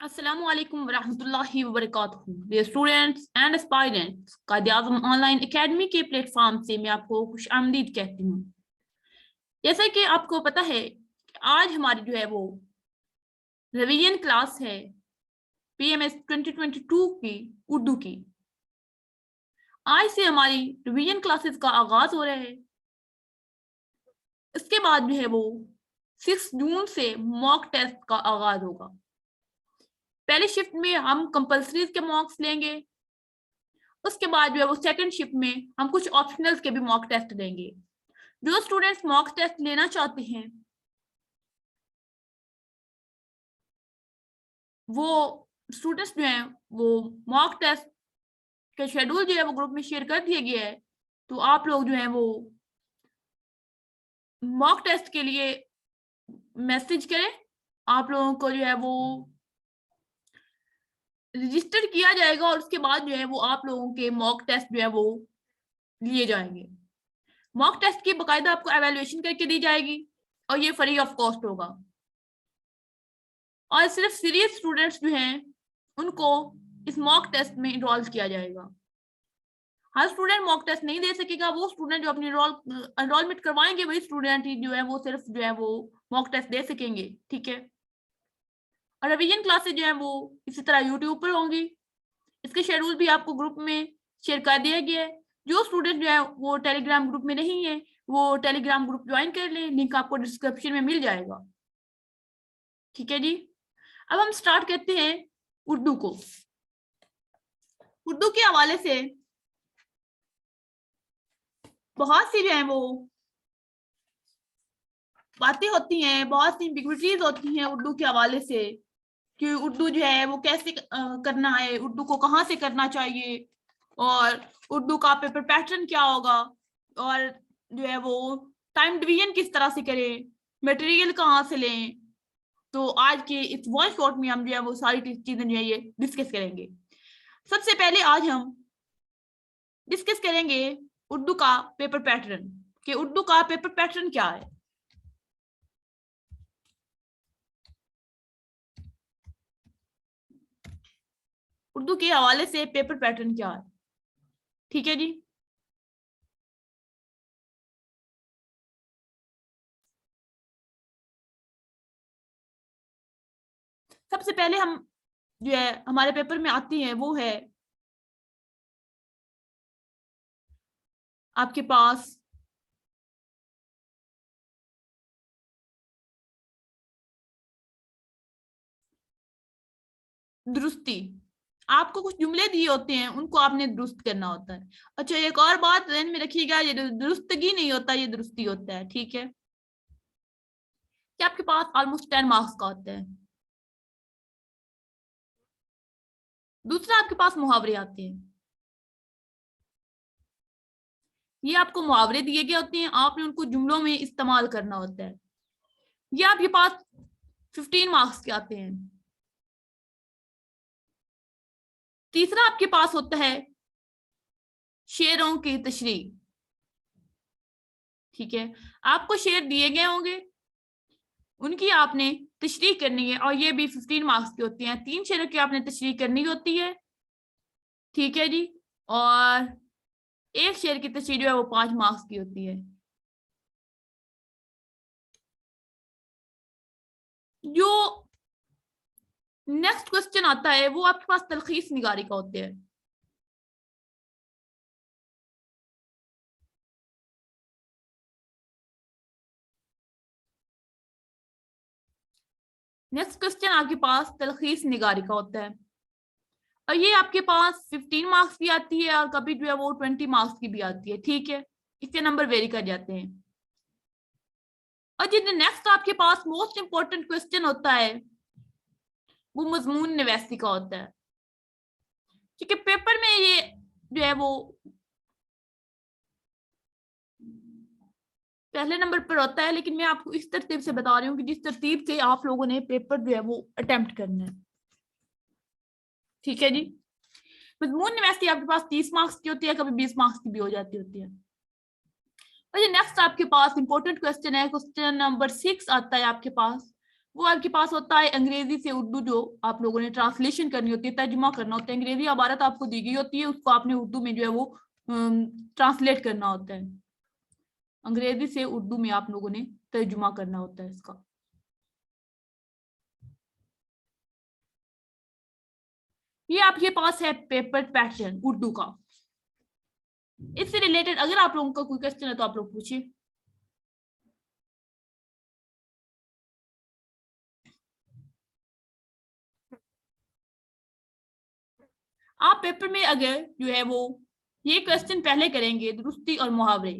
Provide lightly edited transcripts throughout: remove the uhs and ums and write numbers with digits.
अस्सलामु अलैकुम वरहमतुल्लाहि वबरकातुहू। Dear students and aspirants, Quaid-e-Azam online academy के प्लेटफॉर्म से मैं आपको खुशामदीद कहती हूँ। जैसा कि आपको पता है कि आज हमारी जो है वो रिवीजन क्लास है PMS 2022 की उर्दू की। आज से हमारी रिवीजन क्लासेस का आगाज हो रहा है। इसके बाद जो है वो 6 जून से मॉक टेस्ट का आगाज होगा। पहले शिफ्ट में हम कंपल्सरीज के मॉक्स लेंगे, उसके बाद जो है वो सेकंड शिफ्ट में हम कुछ ऑप्शनल्स के भी मॉक टेस्ट लेंगे। जो स्टूडेंट्स मॉक टेस्ट लेना चाहते हैं वो स्टूडेंट्स जो हैं वो मॉक टेस्ट का शेड्यूल जो है वो ग्रुप में शेयर कर दिया गया है, तो आप लोग जो है वो मॉक टेस्ट के लिए मैसेज करें। आप लोगों को जो है वो रजिस्टर किया जाएगा और उसके बाद जो है वो आप लोगों के मॉक टेस्ट जो है वो लिए जाएंगे। मॉक टेस्ट की बाकायदा आपको एवेल्युएशन करके दी जाएगी और ये फ्री ऑफ कॉस्ट होगा। और सिर्फ सीरियस स्टूडेंट्स जो हैं उनको इस मॉक टेस्ट में इनरोल किया जाएगा। हर स्टूडेंट मॉक टेस्ट नहीं दे सकेगा। वो स्टूडेंट जो अपनी एनरोलमेंट करवाएंगे वही स्टूडेंट ही जो है वो सिर्फ जो है वो मॉक टेस्ट दे सकेंगे, ठीक है। और रिवीजन क्लासेस जो है वो इसी तरह यूट्यूब पर होंगी। इसके शेड्यूल भी आपको ग्रुप में शेयर कर दिया गया है। जो स्टूडेंट जो है वो टेलीग्राम ग्रुप में नहीं है वो टेलीग्राम ग्रुप ज्वाइन कर लें, लिंक आपको डिस्क्रिप्शन में मिल जाएगा, ठीक है जी। अब हम स्टार्ट करते हैं उर्दू को। उर्दू के हवाले से बहुत सी जो है वो बातें होती हैं, बहुत सी एम्बिग्विटीज होती हैं उर्दू के हवाले से कि उर्दू जो है वो कैसे करना है, उर्दू को कहाँ से करना चाहिए और उर्दू का पेपर पैटर्न क्या होगा और जो है वो टाइम डिवीजन किस तरह से करें, मटेरियल कहाँ से लें। तो आज के इस वन शॉट में हम जो है वो सारी चीजें जो है ये डिस्कस करेंगे। सबसे पहले आज हम डिस्कस करेंगे उर्दू का पेपर पैटर्न कि उर्दू का पेपर पैटर्न क्या है। उर्दू के हवाले से पेपर पैटर्न क्या है, ठीक है जी। सबसे पहले हम जो है हमारे पेपर में आती है वो है आपके पास दुरुस्ती। आपको कुछ जुमले दिए होते हैं उनको आपने दुरुस्त करना होता है। अच्छा, एक और बात ध्यान में रखिएगा, ये दुरुस्तगी नहीं होता, ये दुरुस्ती होता है, ठीक है। कि आपके पास ऑलमोस्ट 10 मार्क्स का होता है। दूसरा आपके पास मुहावरे आते हैं। ये आपको मुहावरे दिए गए होते हैं, आपने उनको जुमलों में इस्तेमाल करना होता है। ये आपके पास 15 मार्क्स के आते हैं। तीसरा आपके पास होता है शेरों की तशरीह, ठीक है। आपको शेर दिए गए होंगे, उनकी आपने तशरीह करनी है और ये भी 15 मार्क्स की होती हैं। 3 शेरों की आपने तशरीह करनी होती है, ठीक है जी। और एक शेर की तशरीह जो है वो 5 मार्क्स की होती है। जो नेक्स्ट क्वेश्चन आता है वो आपके पास तलखीस निगारी का होते हैं। नेक्स्ट क्वेश्चन आपके पास तलखीस निगारी का होता है और ये आपके पास 15 मार्क्स की आती है और कभी जो है वो 20 मार्क्स की भी आती है, ठीक है। इसके नंबर वेरी कर जाते हैं। और जो नेक्स्ट आपके पास मोस्ट इंपॉर्टेंट क्वेश्चन होता है वो मजमून नवैसी का होता है, क्योंकि पेपर में ये जो है वो पहले नंबर पर होता है, लेकिन मैं आपको इस तरतीब से बता रही हूँ कि जिस तरतीब से आप लोगों ने पेपर जो है वो अटेम्प्ट करना है, ठीक है जी। मजमून नवैसी आपके पास 30 मार्क्स की होती है, कभी 20 मार्क्स की भी हो जाती होती है। और ये नेक्स्ट आपके पास इंपॉर्टेंट क्वेश्चन है, क्वेश्चन नंबर 6 आता है आपके पास वो आपके पास होता है अंग्रेजी से उर्दू, जो आप लोगों ने ट्रांसलेशन करनी होती है, तर्जुमा करना होता है। अंग्रेजी इबारत आपको दी गई होती है, उसको आपने उर्दू में जो है वो ट्रांसलेट करना होता है। अंग्रेजी से उर्दू में आप लोगों ने तर्जुमा करना होता है इसका। ये आपके पास है पेपर पैटर्न उर्दू का। इससे रिलेटेड अगर आप लोगों का कोई क्वेश्चन है तो आप लोग पूछिए। आप पेपर में अगर जो है वो ये क्वेश्चन पहले करेंगे, दुरुस्ती और मुहावरे,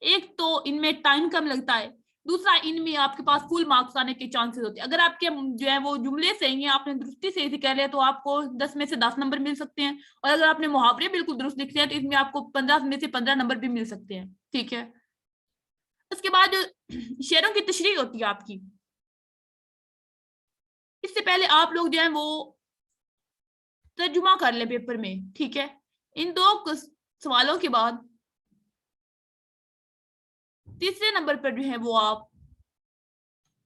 एक तो इनमें टाइम कम लगता है, दूसरा इनमें आपके पास फुल मार्क्स आने के चांसेस होते हैं। अगर आपके जो है वो जुमले सही है, आपने दुरुस्ती सही से कर लिया, तो आपको 10 में से 10 नंबर मिल सकते हैं। और अगर आपने मुहावरे बिल्कुल दुरुस्त लिखे हैं तो इसमें आपको 15 में से 15 नंबर भी मिल सकते हैं। ठीक है। उसके बाद जो शेरों की तशरीह होती है आपकी, इससे पहले आप लोग जो है वो तर्जुमा कर ले पेपर में। ठीक है। इन दो सवालों के बाद तीसरे नंबर पर जो है वो आप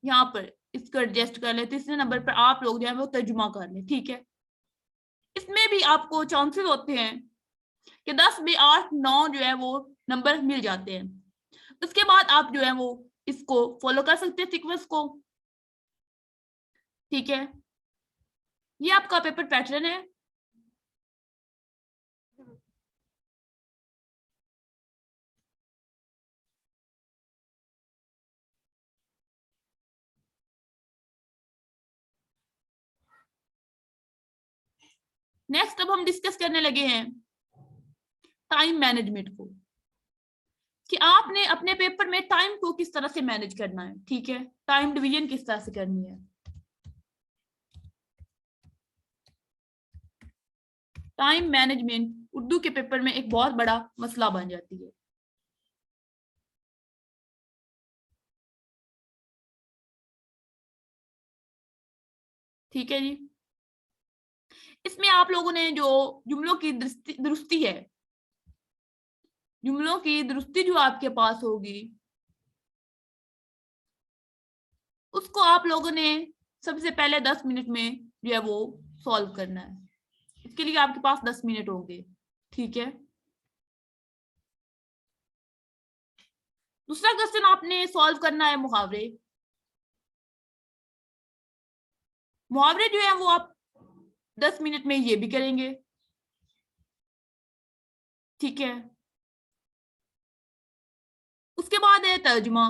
यहाँ पर इसको एडजस्ट कर ले। तीसरे नंबर पर आप लोग जो है वो तर्जुमा कर ले। ठीक है। इसमें भी आपको चांसेस होते हैं कि 10 में 8 9 जो है वो नंबर मिल जाते हैं। उसके बाद आप जो है वो इसको फॉलो कर सकते हैं सीक्वेंस को। ठीक है। ये आपका पेपर पैटर्न है। नेक्स्ट अब हम डिस्कस करने लगे हैं टाइम मैनेजमेंट को, कि आपने अपने पेपर में टाइम को किस तरह से मैनेज करना है। ठीक है। टाइम डिवीजन किस तरह से करनी है। टाइम मैनेजमेंट उर्दू के पेपर में एक बहुत बड़ा मसला बन जाती है। ठीक है जी। इसमें आप लोगों ने जो जुमलों की दुरुस्ती है, जुमलों की दुरुस्ती जो आपके पास होगी, उसको आप लोगों ने सबसे पहले 10 मिनट में जो है वो सॉल्व करना है। इसके लिए आपके पास 10 मिनट होंगे। ठीक है। दूसरा क्वेश्चन आपने सॉल्व करना है मुहावरे। मुहावरे जो है वो आप 10 मिनट में ये भी करेंगे। ठीक है। उसके बाद है तर्जुमा।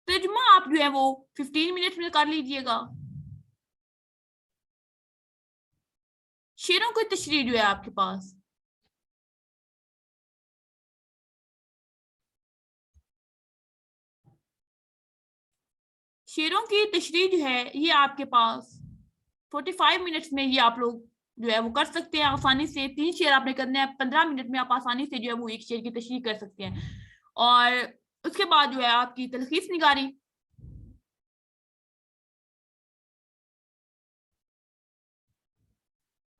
तर्जुमा आप जो है वो 15 मिनट में कर लीजिएगा। शेरों की तशरीह जो है आपके पास, शेरों की तशरीह जो है ये आपके पास 45 मिनट्स में ये आप लोग जो है वो कर सकते हैं आसानी से। 3 शेर आपने करने हैं, 15 मिनट में आप आसानी से जो है वो एक शेर की तशरीह कर सकते हैं। और उसके बाद जो है आपकी तलखीस निगारी।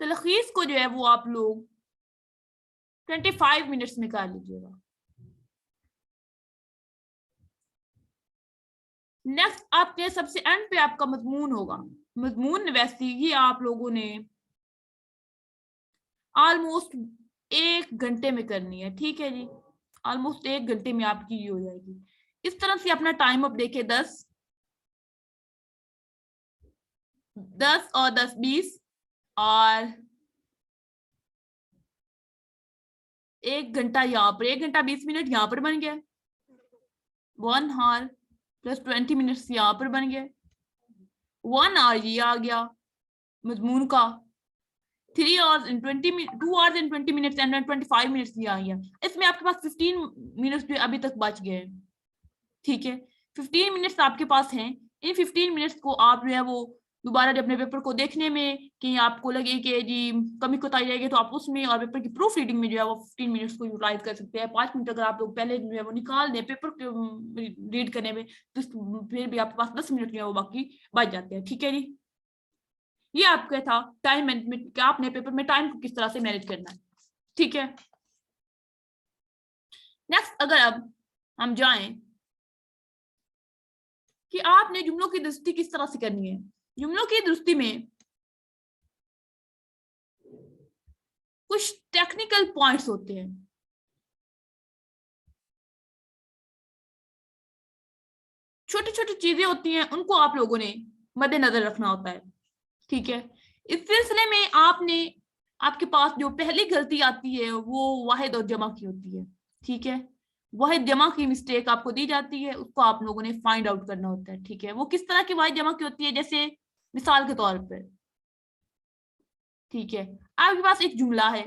तलखीस को जो है वो आप लोग 25 मिनट्स में कर लीजिएगा। नेक्स्ट आपके सबसे एंड पे आपका मजमून होगा। मजमून नवैसी ये आप लोगों ने ऑलमोस्ट 1 घंटे में करनी है। ठीक है जी। ऑलमोस्ट 1 घंटे में आपकी ये हो जाएगी। इस तरह से अपना टाइम अप देखे, 10 और 10 20 और 1 घंटा यहाँ पर, 1 घंटा 20 मिनट यहाँ पर बन गया। 1 आवर प्लस 20 मिनट्स यहाँ पर बन गया। 1 आवर ये आ गया मजमून का। 2 hours and 20 minutes and 25 minutes ये आ गया। इसमें आपके पास 15 मिनट्स जो अभी तक बच गए हैं। ठीक है। 15 मिनट्स आपके पास हैं। इन 15 मिनट्स को आप जो है वो दोबारा जब अपने पेपर को देखने में कि आपको लगे कि जी कमी कोताही रहेगी, तो आप उसमें और पेपर की प्रूफ रीडिंग में जो है वो 15 मिनट्स को यूटिलाइज कर सकते हैं। 5 मिनट अगर आप लोग पहले जो है वो निकाल दें पेपर रीड करने में, तो फिर भी आपके पास 10 मिनट जो है वो बाकी बच जाते हैं। ठीक है जी। ये आपका था टाइम मैनेजमेंट, क्या आपने पेपर में टाइम को किस तरह से मैनेज करना है। ठीक है। नेक्स्ट अगर अब हम जाएं कि आपने जुमलों की दुरुस्ती किस तरह से करनी है। जुमलों की दुरुस्ती में कुछ टेक्निकल पॉइंट्स होते हैं, छोटी छोटी चीजें होती हैं, उनको आप लोगों ने मद्देनजर रखना होता है। ठीक है, इस सिलसिले में आपने, आपके पास जो पहली गलती आती है वो वाहिद और जमा की होती है। ठीक है, वाहिद जमा की मिस्टेक आपको दी जाती है, उसको आप लोगों ने फाइंड आउट करना होता है। ठीक है, वो किस तरह की वाहिद जमा की होती है, जैसे मिसाल के तौर पर, ठीक है, आपके पास एक जुमला है,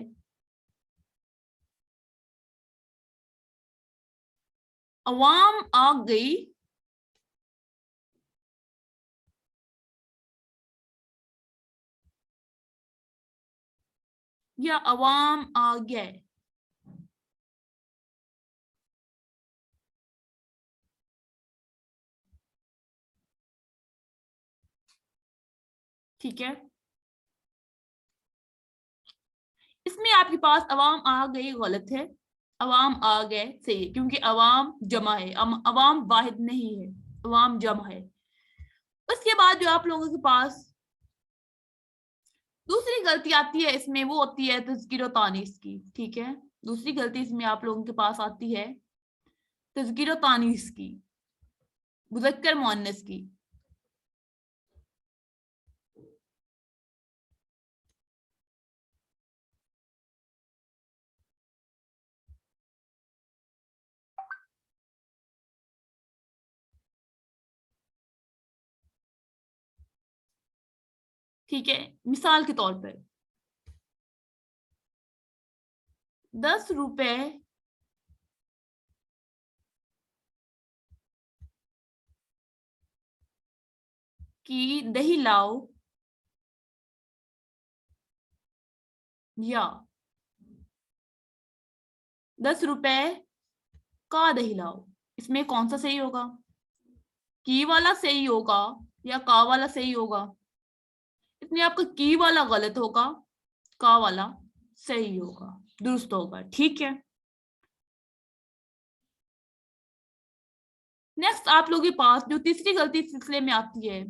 अवाम आ गई, या अवाम आ गए। ठीक है, इसमें आपके पास अवाम आ गई गलत है, अवाम आ गए सही है, क्योंकि अवाम जमा है, अवाम वाहिद नहीं है, अवाम जमा है। उसके बाद जो आप लोगों के पास दूसरी गलती आती है इसमें, वो होती है तज़किर व तानीस की। ठीक है, दूसरी गलती इसमें आप लोगों के पास आती है तज़किर व तानीस की, मुज़क्कर मुअन्नस की। ठीक है, मिसाल के तौर पर 10 रुपए की दही लाओ, या 10 रुपए का दही लाओ, इसमें कौन सा सही होगा, की वाला सही होगा या का वाला सही होगा। इसमें आपका की वाला गलत होगा, का वाला सही होगा, दुरुस्त होगा। ठीक है, नेक्स्ट आप लोगों के पास जो तीसरी गलती इस सिलसिले में आती है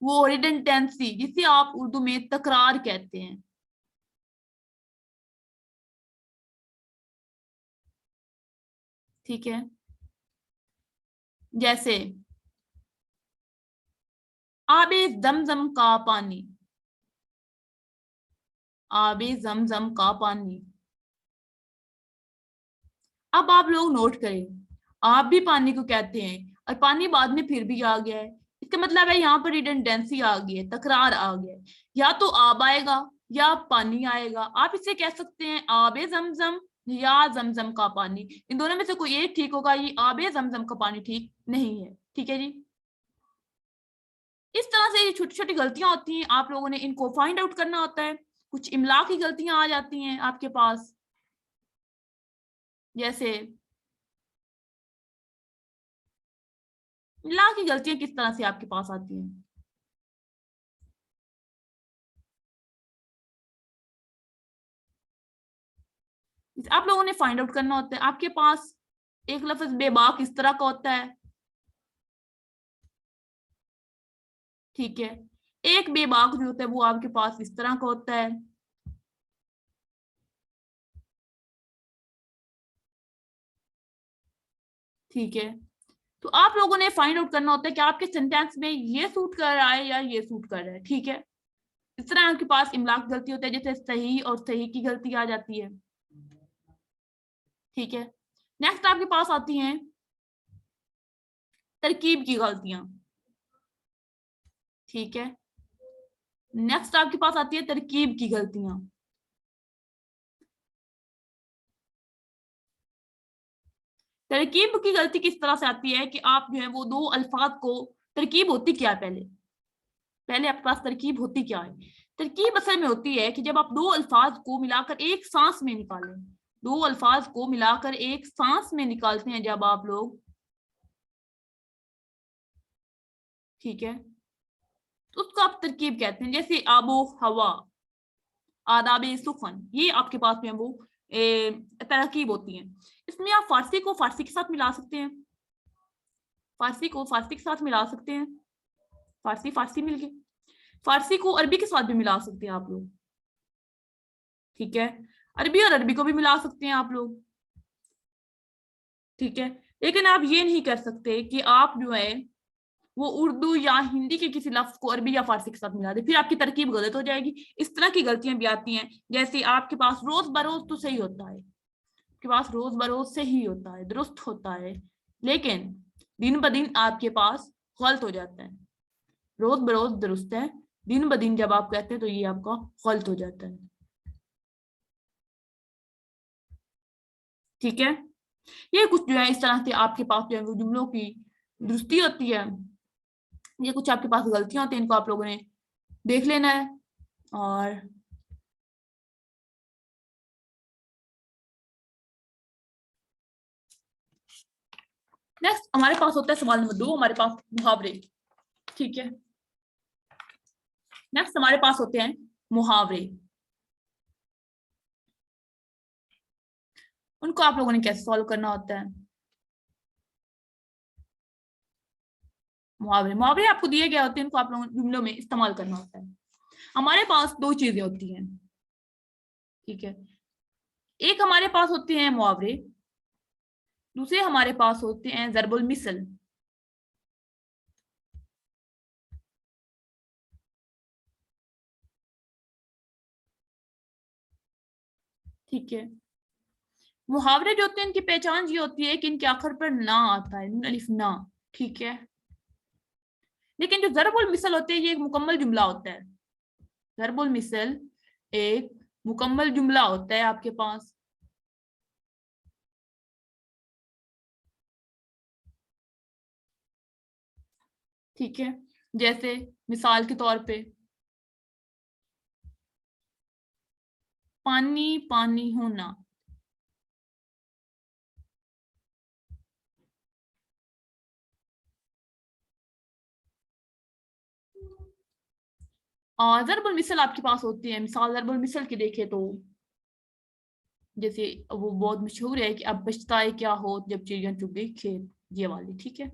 वो रिडंडेंसी, जिसे आप उर्दू में तकरार कहते हैं। ठीक है, जैसे आबे जमजम का पानी, आबे जमजम का पानी। अब आप लोग नोट करें, आप भी पानी को कहते हैं और पानी बाद में फिर भी आ गया है, इसका मतलब है यहाँ पर रिडंडेंसी आ गई है, तकरार आ गया है। या तो आब आएगा या पानी आएगा। आप इसे कह सकते हैं आबे जमजम या जमजम का पानी, इन दोनों में से कोई एक ठीक होगा, ये आबे जमजम का पानी ठीक नहीं है। ठीक है जी, इस तरह से ये छोटी छोटी गलतियां होती हैं, आप लोगों ने इनको फाइंड आउट करना होता है। कुछ इमला की गलतियां आ जाती हैं आपके पास, जैसे इमला की गलतियां किस तरह से आपके पास आती हैं। आप लोगों ने फाइंड आउट करना होता है। आपके पास एक लफ्ज बेबाक इस तरह का होता है, ठीक है, एक बेबाक जो होता है वो आपके पास इस तरह का होता है। ठीक है, तो आप लोगों ने फाइंड आउट करना होता है कि आपके सेंटेंस में ये सूट कर रहा है या ये सूट कर रहा है। ठीक है, इस तरह आपके पास इमला की गलती होती है, जैसे सही और सही की गलती आ जाती है। ठीक है, नेक्स्ट आपके पास आती हैं तरकीब की गलतियां। ठीक है, नेक्स्ट आपके पास आती है तरकीब की गलतियां। तरकीब की गलती किस तरह से आती है कि आप जो है वो दो अल्फाज को, तरकीब होती क्या है, पहले पहले आपके पास तरकीब होती क्या है। तरकीब असल में होती है कि जब आप दो अल्फाज को मिलाकर एक सांस में निकालें, दो अल्फाज को मिलाकर एक सांस में निकालते हैं जब आप लोग, ठीक है, तो उसको आप तरकीब कहते हैं। जैसे आबो हवा, आदाब सुखन, ये आपके पास में वो तरकीब होती है। इसमें आप फारसी को फारसी के साथ मिला सकते हैं, फारसी को फारसी के साथ मिला सकते हैं, फारसी फारसी मिल गई। फारसी को अरबी के साथ भी मिला सकते हैं आप लोग, ठीक है। अरबी और अरबी को भी मिला सकते हैं आप लोग, ठीक है। लेकिन आप ये नहीं कर सकते कि आप जो है वो उर्दू या हिंदी के किसी लफ्ज को अरबी या फारसी के साथ मिला दे, फिर आपकी तरकीब गलत हो जाएगी। इस तरह की गलतियां भी आती हैं, जैसे आपके पास रोज बरोज तो सही होता है, आपके पास रोज बरोज से ही होता है, दुरुस्त होता है, लेकिन दिन ब दिन आपके पास गलत हो जाता है। रोज बरोज दुरुस्त है, दिन ब दिन जब आप कहते हैं तो ये आपका गलत हो जाता है, ठीक है। ये कुछ जो है इस तरह से आपके पास जो है वो जुमलों की दुरुस्ती होती है, ये कुछ आपके पास गलतियां होती हैं, इनको आप लोगों ने देख लेना है। और नेक्स्ट हमारे पास होता है सवाल नंबर 2, हमारे पास मुहावरे, ठीक है। नेक्स्ट हमारे पास होते हैं मुहावरे। उनको आप लोगों ने कैसे सॉल्व करना होता है। मुहावरे मुहावरे आपको दिए गए होते हैं, इनको आप लोगों ने जुमलों में इस्तेमाल करना होता है। हमारे पास दो चीजें होती हैं, ठीक है। एक हमारे पास होते हैं मुहावरे, दूसरे हमारे पास होते हैं ज़रबुल मिसल, ठीक है। मुहावरे जो होते हैं इनकी पहचान ये होती है कि इनके आखिर पर ना आता है, नून अलिफ ना, ठीक है। लेकिन जो ज़रबुल मिसल होते हैं ये एक मुकम्मल जुमला होता है, ज़रबुल मिसल एक मुकम्मल जुमला होता है आपके पास, ठीक है। जैसे मिसाल के तौर पे पानी पानी होना, और ज़रबुल मिसल आपके पास होती है। मिसाल ज़रबुल मिसल की देखें तो जैसे वो बहुत मशहूर है कि अब पछताए क्या हो जब चिड़िया चुग गई खेत, ये वाली, ठीक है।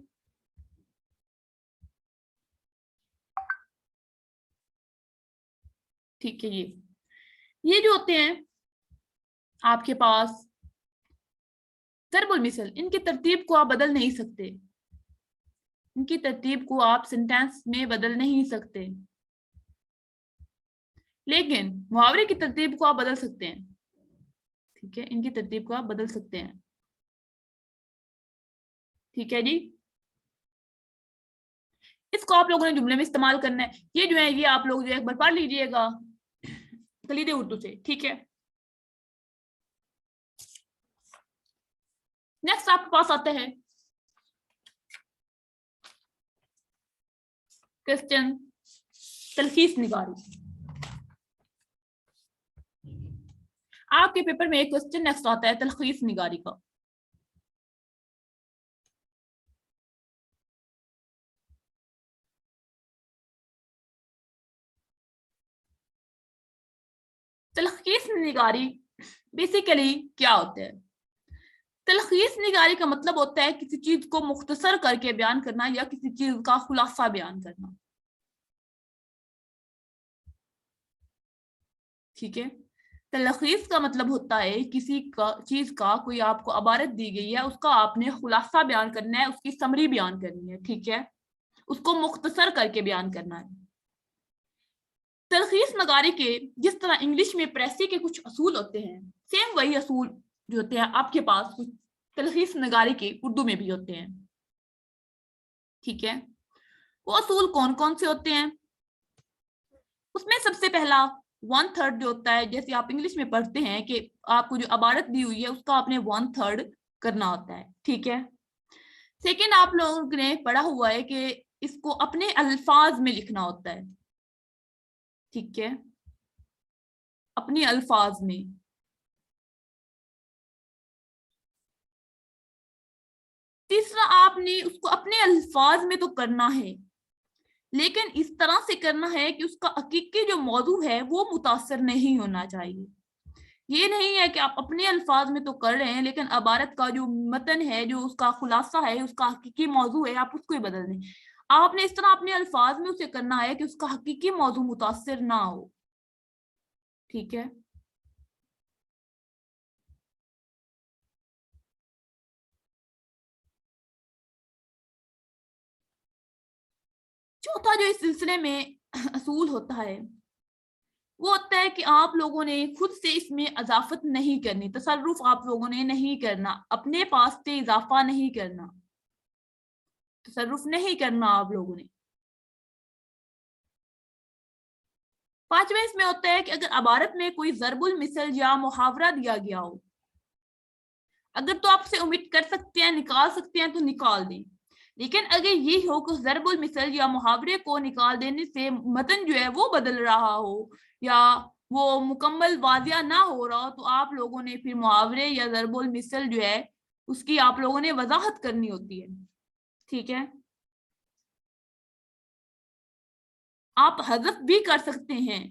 ठीक है, ये जो होते हैं आपके पास ज़रबुल मिसल, इनकी तरतीब को आप बदल नहीं सकते, इनकी तरतीब को आप सेंटेंस में बदल नहीं सकते, लेकिन मुहावरे की तरतीब को आप बदल सकते हैं, ठीक है। इनकी तरतीब को आप बदल सकते हैं, ठीक है जी। इसको आप लोगों ने जुमले में इस्तेमाल करना है। ये जो है ये आप लोग जो है एक बार पढ़ लीजिएगा कलीदे उर्दू से, ठीक है। नेक्स्ट आपके पास आता है क्वेश्चन तलखीस निगारी। आपके पेपर में एक क्वेश्चन नेक्स्ट आता है तलखीस निगारी का। तलखीस निगारी बेसिकली क्या होता है। तलखीस निगारी का मतलब होता है किसी चीज को मुख्तसर करके बयान करना या किसी चीज का खुलासा बयान करना, ठीक है। तलखीस का मतलब होता है किसी का चीज का कोई आपको अबारत दी गई है, उसका आपने खुलासा बयान करना है, उसकी समरी बयान करनी है, ठीक है। उसको मुख्तसर करके बयान करना है। तलखीस नगारी के जिस तरह इंग्लिश में प्रेसी के कुछ असूल होते हैं, सेम वही असूल जो होते हैं आपके पास कुछ तलखीस नगारी के उर्दू में भी होते हैं, ठीक है। वो असूल कौन कौन से होते हैं, उसमें सबसे पहला 1/3 जो होता है, जैसे आप इंग्लिश में पढ़ते हैं कि आपको जो अबारत दी हुई है उसका आपने 1/3 करना होता है, ठीक है। सेकेंड आप लोगों ने पढ़ा हुआ है कि इसको अपने अल्फाज में लिखना होता है, ठीक है, अपने अल्फाज में। तीसरा आपने उसको अपने अल्फाज में तो करना है, लेकिन इस तरह से करना है कि उसका हकीकी जो मौजू है वो मुतासर नहीं होना चाहिए, ये नहीं है कि आप अपने अल्फाज में तो कर रहे हैं लेकिन अबारत का जो मतन है, जो उसका खुलासा है, उसका हकीकी मौजू है, आप उसको ही बदल दें। आपने इस तरह अपने अल्फाज में उसे करना है कि उसका हकीकी मौजू मुतासिर ना हो। ठीक है। चौथा जो इस सिलसिले में असूल होता है वो होता है कि आप लोगों ने खुद से इसमें अजाफत नहीं करनी, तसर्रुफ आप लोगों ने नहीं करना, अपने पास से इजाफा नहीं करना, तसर्रुफ नहीं करना आप लोगों ने। पांचवें इसमें होता है कि अगर अबारत में कोई जरबुल मिसल या मुहावरा दिया गया हो, अगर तो आपसे उम्मीद कर सकते हैं, निकाल सकते हैं तो निकाल दें। लेकिन अगर ये हो कि जरबुल मिसल या मुहावरे को निकाल देने से मतन जो है वो बदल रहा हो या वो मुकम्मल वाजिया ना हो रहा हो, तो आप लोगों ने फिर मुहावरे या जरबुल मिसल जो है उसकी आप लोगों ने वजाहत करनी होती है। ठीक है। आप हज़फ भी कर सकते हैं,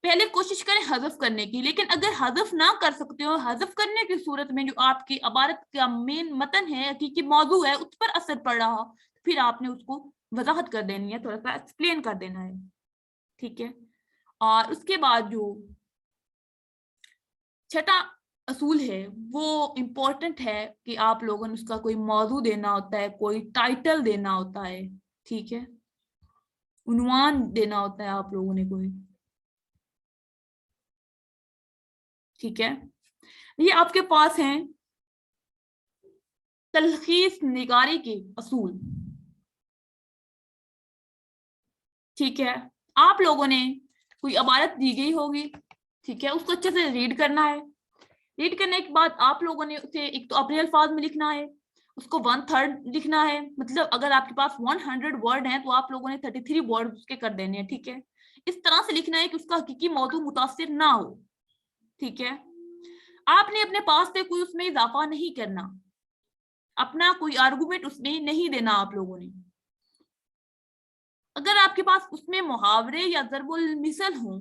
पहले कोशिश करें हज़फ करने की। लेकिन अगर हज़फ ना कर सकते हो, हज़फ करने की सूरत में जो आपकी इबारत का मेन मतन है, हकीकी मौजू है, उस पर असर पड़ रहा हो, फिर आपने उसको वजाहत कर देनी है, थोड़ा सा एक्सप्लेन कर देना है। ठीक है। और उसके बाद जो छठा असूल है वो इम्पोर्टेंट है कि आप लोगों ने उसका कोई मौजू देना होता है, कोई टाइटल देना होता है। ठीक है। उन्वान देना होता है आप लोगों ने कोई। ठीक है। ये आपके पास हैं तलखीस निगारी के असूल। ठीक है। आप लोगों ने कोई इबारत दी गई होगी, ठीक है, उसको अच्छे से रीड करना है। रीड करने के बाद आप लोगों ने उसे एक तो अपने अल्फाज में लिखना है, उसको 1/3 लिखना है। मतलब अगर आपके पास 100 वर्ड हैं तो आप लोगों ने 33 वर्ड उसके कर देने हैं। ठीक है। इस तरह से लिखना है कि उसका हकीकी मौजू मुतासिर ना हो। ठीक है। आपने अपने पास से कोई उसमें इजाफा नहीं करना, अपना कोई आर्गुमेंट उसमें नहीं देना आप लोगों ने। अगर आपके पास उसमें मुहावरे या ज़रबुल मिसल हों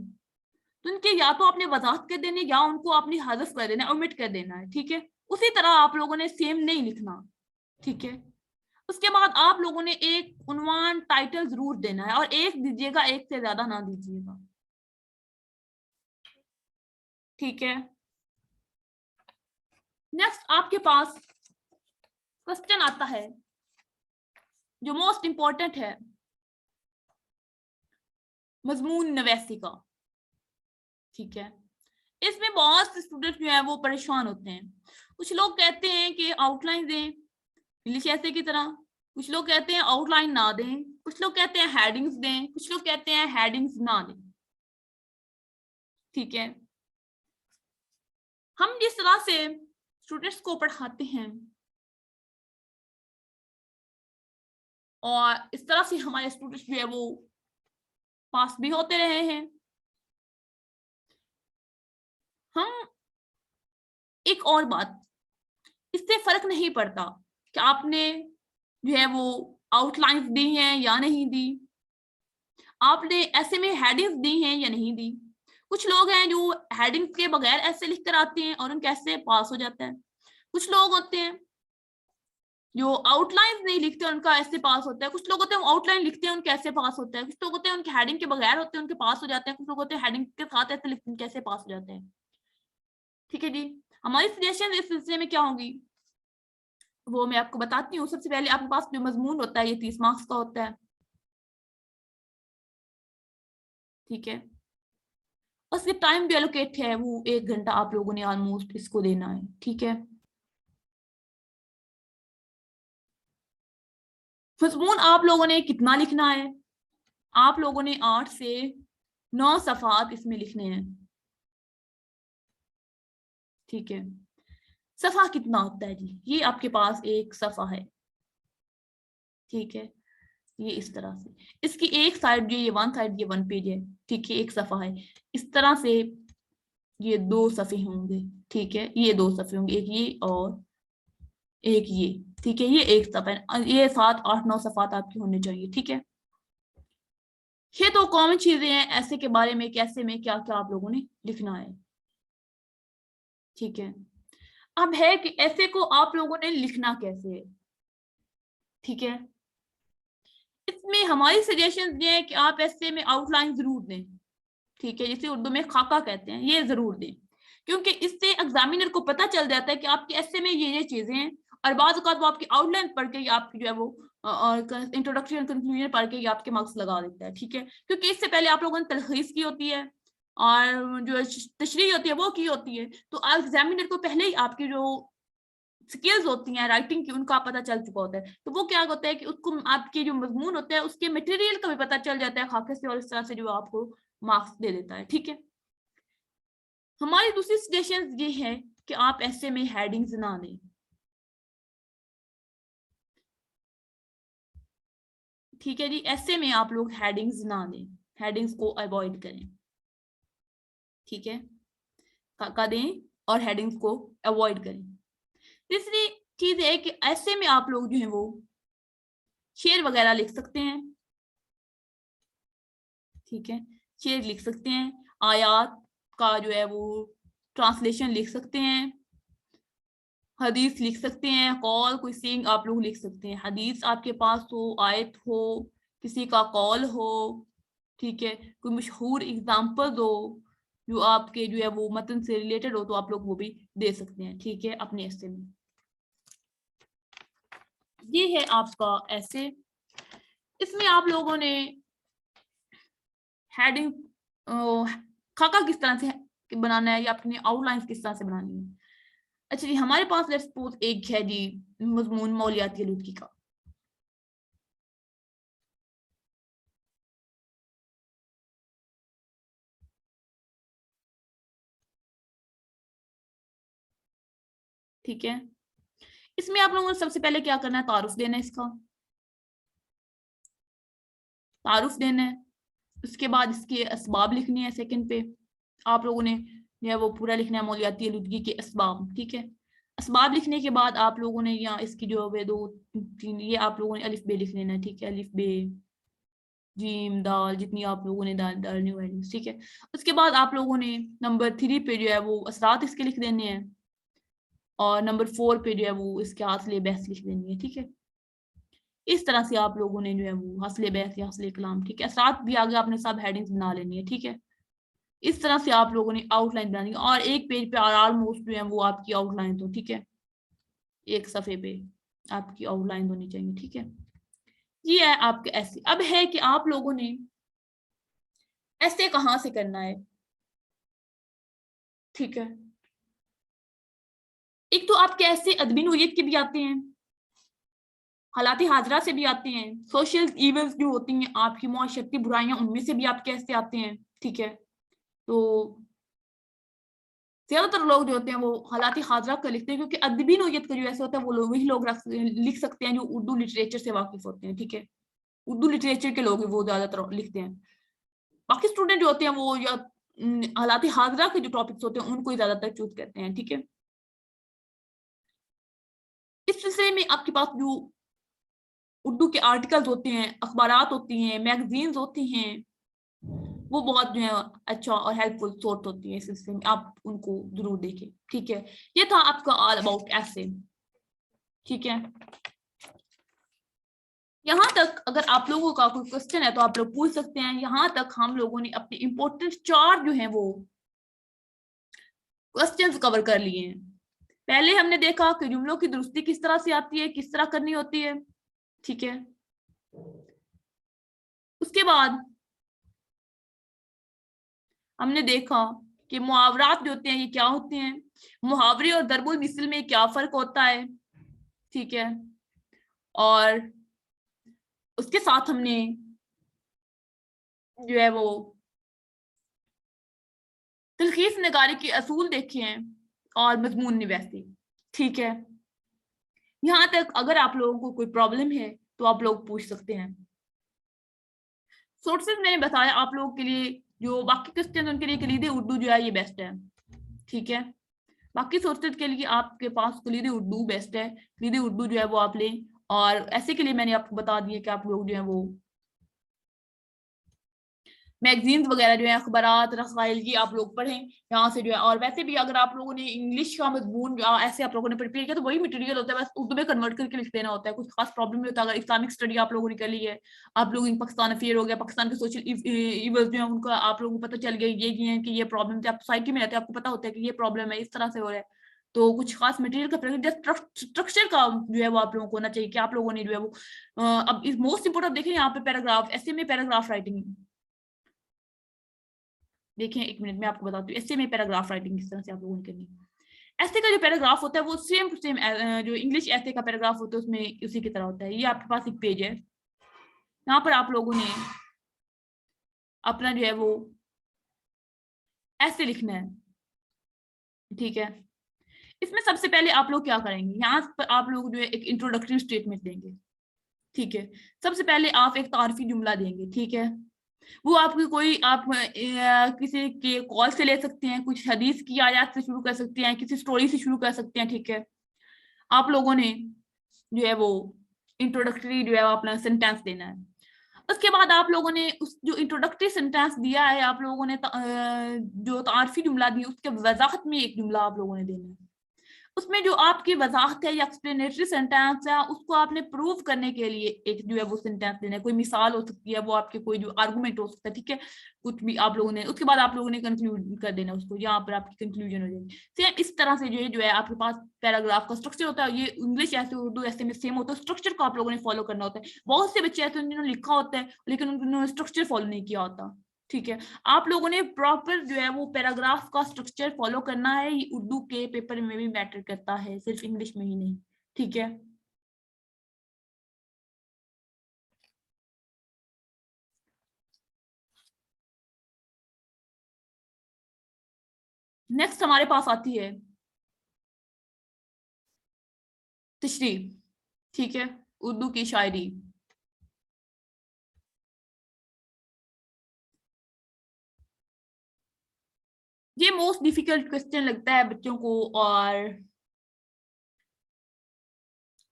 तो उनके या तो आपने वजाहत कर देने या उनको आपने हज़फ कर देना, ओमिट कर देना है। ठीक है। उसी तरह आप लोगों ने सेम नहीं लिखना। ठीक है। उसके बाद आप लोगों ने एक उन्वान टाइटल जरूर देना है और एक दीजिएगा, एक से ज्यादा ना दीजिएगा। ठीक है। नेक्स्ट आपके पास क्वेश्चन आता है जो मोस्ट इंपॉर्टेंट है, मजमून नवैसी का। ठीक है। इसमें बहुत से स्टूडेंट जो है वो परेशान होते हैं। कुछ लोग कहते हैं कि आउटलाइन दें इंग्लिश ऐसे की तरह, कुछ लोग कहते हैं आउटलाइन ना दें, कुछ लोग कहते हैं हेडिंग्स दें, कुछ लोग कहते हैं हेडिंग्स ना दें। ठीक है। हम जिस तरह से स्टूडेंट्स को पढ़ाते हैं और इस तरह से हमारे स्टूडेंट्स जो है वो पास भी होते रहे हैं। हम एक और बात, इससे फर्क नहीं पड़ता कि आपने जो है वो आउटलाइंस दी हैं या नहीं दी, आपने ऐसे में हेडिंग्स दी हैं या नहीं दी। कुछ लोग हैं जो हेडिंग्स के बगैर ऐसे लिख कर आते हैं और उनके ऐसे पास हो जाता है। कुछ लोग होते हैं जो आउटलाइंस नहीं लिखते, उनका ऐसे पास होता है। कुछ लोग होते हैं आउटलाइन लिखते हैं, उनके ऐसे पास होता है। कुछ लोग होते हैं उनके हेडिंग के बगैर होते हैं, उनके पास हो जाते हैं। कुछ लोग होते हैं हेडिंग के साथ ऐसे लिखते हैं, कैसे पास हो जाते हैं। ठीक है जी। हमारी सजेशन इस सिलसिले में क्या होगी वो मैं आपको बताती हूँ। सबसे पहले आपके पास जो मजमून होता है ये 30 मार्क्स का होता है। ठीक है। और सिर्फ टाइम भी एलोकेट है, वो 1 घंटा आप लोगों ने ऑलमोस्ट इसको देना है। ठीक है। मजमून आप लोगों ने कितना लिखना है, आप लोगों ने 8 से 9 सफ़ात इसमें लिखने हैं। ठीक है। सफ़ा कितना होता है जी, ये आपके पास एक सफ़ा है। ठीक है। ये इस तरह से, इसकी एक साइड जो ये 1 साइड, ये 1 पेज है। ठीक है। एक सफ़ा है। इस तरह से ये 2 सफ़े होंगे। ठीक है। ये 2 सफ़े होंगे, एक ये और एक ये। ठीक है। ये एक सफ़ा, ये 7 8 9 सफ़ात आपकी होने चाहिए। ठीक है। ये तो कॉमन चीजें हैं ऐसे के बारे में, कैसे में क्या क्या आप लोगों ने लिखना है। ठीक है। अब है कि ऐसे को आप लोगों ने लिखना कैसे है, ठीक है। इसमें हमारी सजेशन ये है कि आप ऐसे में आउटलाइन जरूर दें, ठीक है, जिसे उर्दू में खाका कहते हैं, ये जरूर दें, क्योंकि इससे एग्जामिनर को पता चल जाता है कि आपके ऐसे में ये चीजें हैं, और बाद वो आपकी आउटलाइन पढ़ के आपकी जो है वो और इंट्रोडक्शन कंक्लूजन पढ़ के आपके मार्क्स लगा देता है, ठीक है। क्योंकि इससे पहले आप लोगों ने तलखीस की होती है और जो तशरीह होती है वो की होती है, तो एग्जामिनर को पहले ही आपकी जो स्किल्स होती हैं राइटिंग की उनका पता चल चुका होता है, तो वो क्या होता है कि उसको आपके जो मजमून होता है उसके मटेरियल का भी पता चल जाता है खाके से, और इस तरह से जो आपको मार्क्स दे देता है, ठीक है। हमारी दूसरी सजेशन ये है कि आप ऐसे में हेडिंग्स ना दें, ठीक है जी। ऐसे में आप लोग हेडिंग्स ना दें, हेडिंग्स को अवॉइड करें, ठीक है, का दें और हेडिंग्स को अवॉइड करें। तीसरी चीज है कि ऐसे में आप लोग जो है वो शेर वगैरह लिख सकते हैं, ठीक है, शेर लिख सकते हैं, आयात का जो है वो ट्रांसलेशन लिख सकते हैं, हदीस लिख सकते हैं, कॉल कोई सेइंग आप लोग लिख सकते हैं, हदीस आपके पास हो, आयत हो, किसी का कॉल हो, ठीक है, कोई मशहूर एग्जाम्पल हो जो आपके जो है वो मतन से रिलेटेड हो, तो आप लोग वो भी दे सकते हैं, ठीक है, अपने ऐसे में। ये है आपका ऐसे। इसमें आप लोगों ने हेडिंग खाका किस तरह से बनाना है या अपनी आउटलाइंस किस तरह से बनानी है। अच्छा जी, हमारे पास लेट्स सपोज एक है जी मजमून मौलियाती आलूदगी का, ठीक है। इसमें आप लोगों को सबसे पहले क्या करना है, तारुफ देना है, इसका तारुफ देना है। उसके बाद इसके असबाब लिखनी है, सेकंड पे आप लोगों ने जो है वो पूरा लिखना है मौलियाती आलूदगी के असबाब, ठीक है। असबाब लिखने के बाद आप लोगों ने यहाँ इसकी जो है दो तीन ये आप लोगों ने अलिफ बे लिख लेना है, ठीक है, अलिफ बे जीम दाल जितनी आप लोगों ने दाल डालनी वाली, ठीक है। उसके बाद आप लोगों ने नंबर 3 पे जो है वो असरात इसके लिख देने हैं, और नंबर 4 पे जो है वो इसके हासिल बहस लिख देनी है, ठीक है। इस तरह से आप लोगों ने जो है वो हासिल बहस या हासिल कलाम, ठीक है, असरात भी आगे आपने सब हेडिंग्स बना लेनी है, ठीक है। इस तरह से आप लोगों ने आउटलाइन बनानी है, और एक पेज पे ऑलमोस्ट जो है वो आपकी आउटलाइन तो, ठीक है, एक सफे पे आपकी आउटलाइन होनी चाहिए, ठीक है। ये है आपके ऐसे। अब है कि आप लोगों ने ऐसे कहाँ से करना है, ठीक है। एक तो आपके ऐसे अदबी नोयत के भी आते हैं, हालाती हाजरा से भी आते हैं, सोशल इवेंट्स जो होती हैं आपकी मुआशरती बुराइयां उनमें से भी आप कैसे आते हैं, ठीक है। तो ज्यादातर लोग जो होते हैं वो हालाती हाजरा का लिखते हैं, क्योंकि अदबी नोयत का जो ऐसा होता है वो लोग वही लोग लिख सकते हैं जो उर्दू लिटरेचर से वाकिफ होते हैं, ठीक है। उर्दू लिटरेचर के लोग वो ज्यादातर लिखते हैं। बाकी स्टूडेंट जो होते हैं वो या हालाती हाजरा के जो टॉपिक्स होते हैं उनको ही ज्यादातर चूज करते हैं, ठीक है। इस सिलसिले में आपके पास जो उर्दू के आर्टिकल्स होते हैं, अखबारात होती हैं, मैगजीन्स होती हैं, वो बहुत जो है अच्छा और हेल्पफुल सोर्स होती है इस सिलसिले में, आप उनको जरूर देखें, ठीक है। ये था आपका ऑल अबाउट ऐसे, ठीक है। यहाँ तक अगर आप लोगों का कोई क्वेश्चन है तो आप लोग पूछ सकते हैं। यहाँ तक हम लोगों ने अपने इंपॉर्टेंट 4 जो हैं वो क्वेश्चंस कवर कर लिए हैं। पहले हमने देखा कि जुमलों की दुरुस्ती किस तरह से आती है, किस तरह करनी होती है, ठीक है। उसके बाद हमने देखा कि मुहावरात जो होते हैं ये क्या होते हैं, मुहावरे और दरबुल मिसल में क्या फर्क होता है, ठीक है। और उसके साथ हमने जो है वो तलखीस नगारी के असूल देखे हैं और मजमून निवैसी, ठीक है। यहाँ तक अगर आप लोगों को कोई प्रॉब्लम है तो आप लोग पूछ सकते हैं। सोर्सेज मैंने बताया आप लोगों के लिए, जो बाकी क्वेश्चन उनके लिए कलीदे उर्दू जो है ये बेस्ट है, ठीक है। बाकी सोर्सेज के लिए आपके पास कलीदे उर्दू बेस्ट है, कलीदे उर्दू जो है वो आप लें। और ऐसे के लिए मैंने आपको बता दिया कि आप लोग जो है वो मैगजीन्स वगैरह जो है, अखबारात रसाइल की आप लोग पढ़ें यहाँ से जो है। और वैसे भी अगर आप लोगों ने इंग्लिश का मजमून ऐसे आप लोगों ने प्रिपेयर किया तो वही मटेरियल होता है, बस उर्दू में कन्वर्ट करके लिख देना होता है, कुछ खास प्रॉब्लम नहीं होता। अगर इस्लामिक स्टडी आप लोगों ने कर ली है, आप लोग इन पाकिस्तान अफेयर हो गया, पाकिस्तान के सोशल इवल्स जो है उनका आप लोगों को पता चल गया ये है कि ये प्रॉब्लम थे, आप सोसाइटी में रहते हैं, आपको पता होता है कि ये प्रॉब्लम है, इस तरह से हो रहा है। तो कुछ खास मटेरियल का स्ट्रक्चर का जो है वो आप लोगों को होना चाहिए कि आप लोगों ने जो है वो अब इस मोस्ट इंपोर्टेंट देखें यहाँ पे पैराग्राफ, ऐसे में पैराग्राफ राइटिंग देखें, एक मिनट में आपको बताती हूँ ऐसे में पैराग्राफ राइटिंग किस तरह से आप लोगों ने करनी है। ऐसे का जो पैराग्राफ होता है वो सेम टू सेम जो इंग्लिश ऐसे का पैराग्राफ होता है उसमें उसी की तरह होता है। ये आपके पास एक पेज है, यहाँ पर आप लोगों ने अपना जो है वो ऐसे लिखना है, ठीक है। इसमें सबसे पहले आप लोग क्या करेंगे, यहाँ पर आप लोग जो है एक इंट्रोडक्टरी स्टेटमेंट देंगे, ठीक है। सबसे पहले आप एक तारीफी जुमला देंगे, ठीक है। वो आपकी कोई आप किसी के कॉल से ले सकते हैं, कुछ हदीस की आयत से शुरू कर सकते हैं, किसी स्टोरी से शुरू कर सकते हैं, ठीक है। आप लोगों ने जो है वो इंट्रोडक्टरी जो है अपना सेंटेंस देना है। उसके बाद आप लोगों ने उस जो इंट्रोडक्टरी सेंटेंस दिया है, आप लोगों ने जो तारफी जुमला दी उसके वजाहत में एक जुमला आप लोगों ने देना है। उसमें जो आपकी वजाहत है या एक्सप्लेनेटरी सेंटेंस है उसको आपने प्रूव करने के लिए एक जो है वो सेंटेंस देना है, कोई मिसाल हो सकती है, वो आपके कोई जो आर्गुमेंट हो सकता है, ठीक है। कुछ भी आप लोगों ने उसके बाद आप लोगों ने कंक्लूड कर देना उसको, यहाँ पर आपकी कंक्लूजन हो जाएगी। सेम इस तरह से जो है आपके पास पैराग्राफ का स्ट्रक्चर होता है। ये इंग्लिश ऐसे उर्दू ऐसे में सेम होता है, स्ट्रक्चर को आप लोगों ने फॉलो करना होता है। बहुत से बच्चे ऐसे उन्होंने लिखा होता है लेकिन उन्होंने स्ट्रक्चर फॉलो नहीं किया होता, ठीक है। आप लोगों ने प्रॉपर जो है वो पैराग्राफ का स्ट्रक्चर फॉलो करना है, ये उर्दू के पेपर में भी मैटर करता है, सिर्फ इंग्लिश में ही नहीं, ठीक है। नेक्स्ट हमारे पास आती है तशरीह, ठीक है, उर्दू की शायरी। ये मोस्ट डिफिकल्ट क्वेश्चन लगता है बच्चों को, और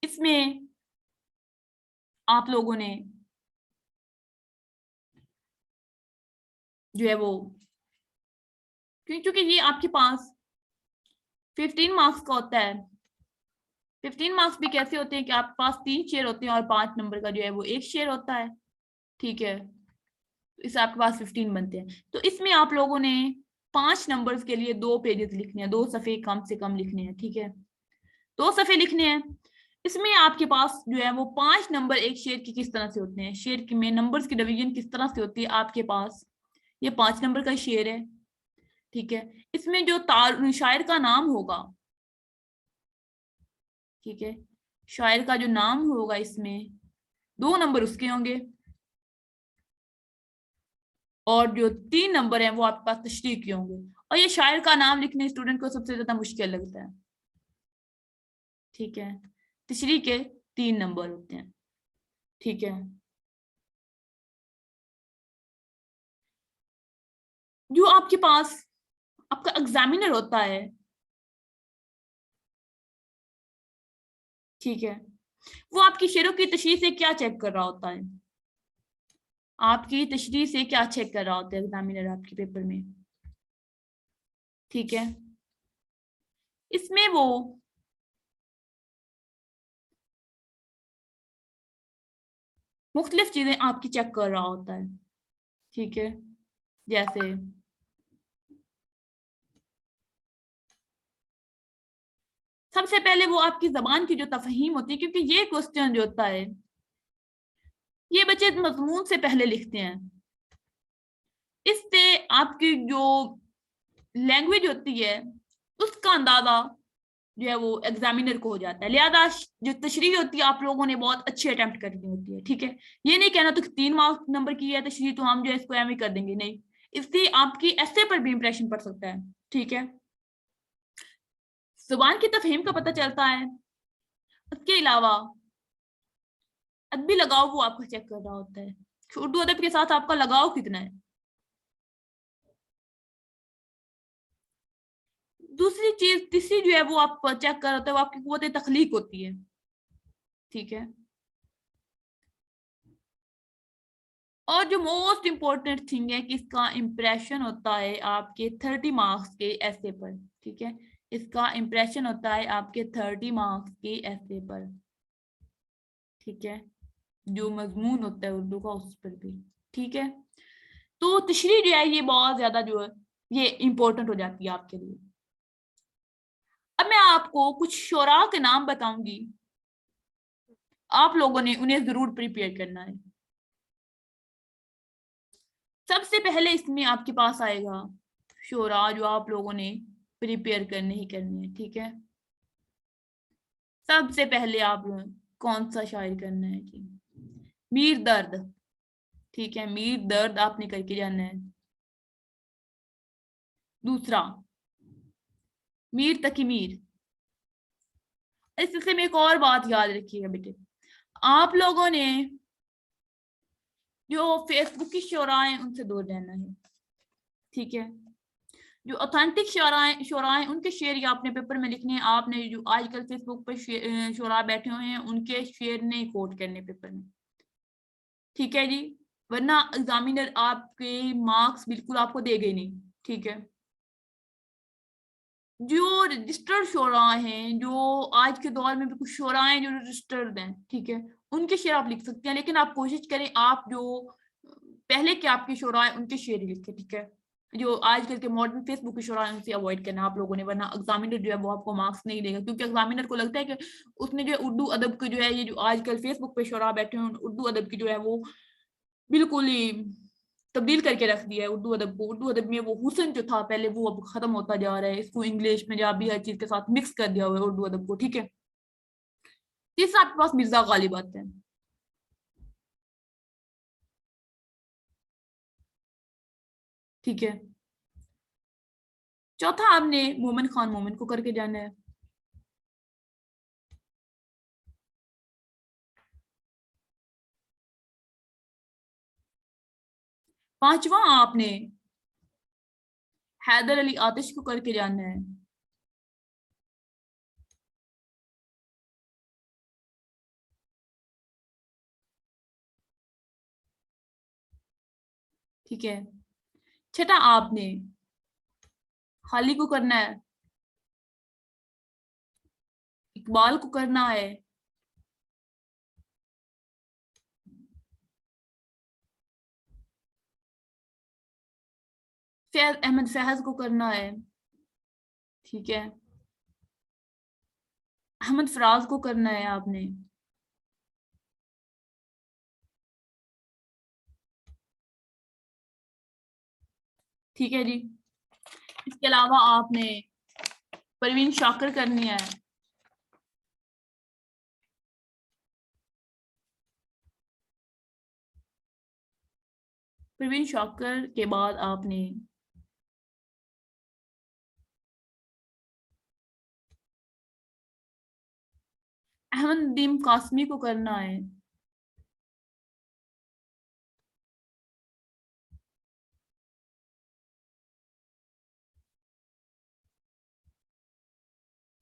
इसमें आप लोगों ने जो है वो क्योंकि ये आपके पास 15 मार्क्स का होता है। 15 मार्क्स भी कैसे होते हैं कि आपके पास 3 शेयर होते हैं और 5 नंबर का जो है वो एक शेयर होता है, ठीक है। इससे आपके पास 15 बनते हैं। तो इसमें आप लोगों ने 5 नंबर्स के लिए 2 पेजेस लिखने हैं, 2 सफ़े कम से कम लिखने हैं, ठीक है। 2 सफ़े लिखने हैं। इसमें आपके पास जो है वो 5 नंबर एक शेर की किस तरह से होते हैं, शेर की में नंबर्स की डिवीजन किस तरह से होती है। आपके पास ये 5 नंबर का शेर है, ठीक है। इसमें जो शायर का नाम होगा, ठीक है, शायर का जो नाम होगा इसमें 2 नंबर उसके होंगे, और जो 3 नंबर हैं वो आपके पास तशरीह के होंगे। और ये शायर का नाम लिखने स्टूडेंट को सबसे ज्यादा मुश्किल लगता है, ठीक है। तशरीह के 3 नंबर होते हैं, ठीक है। जो आपके पास आपका एग्जामिनर होता है, ठीक है, वो आपकी शेरों की तशरीह से क्या चेक कर रहा होता है, आपकी तशरीह से क्या चेक कर रहा होता है एग्जामिनर आपके पेपर में, ठीक है। इसमें वो मुख्तलिफ चीजें आपकी चेक कर रहा होता है, ठीक है। जैसे सबसे पहले वो आपकी जबान की जो तफहीम होती है, क्योंकि ये क्वेश्चन जो होता है ये बच्चे मजमून से पहले लिखते हैं, इससे आपकी जो लैंग्वेज होती है उसका अंदाजा जो है वो एग्जामिनर को हो जाता है। लिहाजा जो तशरीह होती है आप लोगों ने बहुत अच्छी अटेम्प्ट करनी होती है, ठीक है। ये नहीं कहना तो 3 मार्क्स नंबर की है तशरीह तो हम जो है इसको एम ही कर देंगे, नहीं। इससे आपकी ऐसे पर भी इंप्रेशन पड़ सकता है, ठीक है। जुबान की तफहीम का पता चलता है। उसके अलावा अदबी लगाव वो आपका चेक कर रहा होता है, उर्दू अदब के साथ आपका लगाव कितना है। दूसरी चीज तीसरी जो है वो आप चेक कर रहे हो वो आपकी कुव्वत तख्लीक होती है, ठीक है। और जो मोस्ट इम्पोर्टेंट थिंग है कि इसका इम्प्रेशन होता है आपके 30 मार्क्स के ऐसे पर, ठीक है, इसका इम्प्रेशन होता है आपके 30 मार्क्स के ऐसे पर, ठीक है, जो मजमून होता है उर्दू का उस पर भी, ठीक है। तो तशरीह जो है ये बहुत ज्यादा जो है ये इम्पोर्टेंट हो जाती है आपके लिए। अब मैं आपको कुछ शोरा के नाम बताऊंगी, आप लोगों ने उन्हें जरूर प्रिपेयर करना है। सबसे पहले इसमें आपके पास आएगा शोरा जो आप लोगों ने प्रिपेयर करने ही करने हैं, ठीक है। सबसे पहले आप कौन सा शायर करना है जी, मीर दर्द, ठीक है, मीर दर्द आपने करके जाना है। दूसरा मीर तकी मीर। इस सिलसिले में एक और बात याद रखिएगा बेटे, आप लोगों ने जो फेसबुक की शोराएं उनसे दूर रहना है, ठीक है। जो ऑथेंटिक शोराएं उनके शेर या अपने पेपर में लिखने हैं, आपने जो आजकल फेसबुक पर शोरा बैठे हुए हैं उनके शेर नहीं कोट करने पेपर में, ठीक है जी, वरना एग्जामिनर आपके मार्क्स बिल्कुल आपको देगा ही नहीं, ठीक है। जो रजिस्टर्ड शोरा हैं, जो आज के दौर में भी कुछ शोरा हैं जो रजिस्टर्ड हैं, ठीक है, उनके शेर आप लिख सकते हैं, लेकिन आप कोशिश करें आप जो पहले के आपके शोरा हैं उनके शेर ही लिखें, ठीक है। जो आजकल के मॉडर्न फेसबुक के शोरा हैं उनसे अवॉइड करना आप लोगों ने, वरना एग्जामिनर जो है वो आपको मार्क्स नहीं देगा, क्योंकि एग्जामिनर को लगता है कि उसने जो है उर्दू अदब के जो है ये जो आजकल फेसबुक पे शोरा बैठे हैं उर्दू अदब की जो है वो बिल्कुल ही तब्दील करके रख दिया है उर्दू अदब को। उर्दू अदब में वो हुस्न जो था पहले वो अब खत्म होता जा रहा है, इसको इंग्लिश पंजाबी हर चीज के साथ मिक्स कर दिया हुआ है उर्दू अदब को, ठीक है। तीसरा आपके पास मिर्जा गालिब आते हैं, ठीक है। चौथा आपने मोमिन खान मोमिन को करके जाना है। पांचवा आपने हैदर अली आतिश को करके जाना है। ठीक है। छठा आपने हाली को करना है, इकबाल को करना है, फैज अहमद फैज को करना है, ठीक है, अहमद फराज को करना है आपने, ठीक है जी। इसके अलावा आपने परवीन शाकर करनी है, परवीन शाकर के बाद आपने अहमद नदीम कासमी को करना है,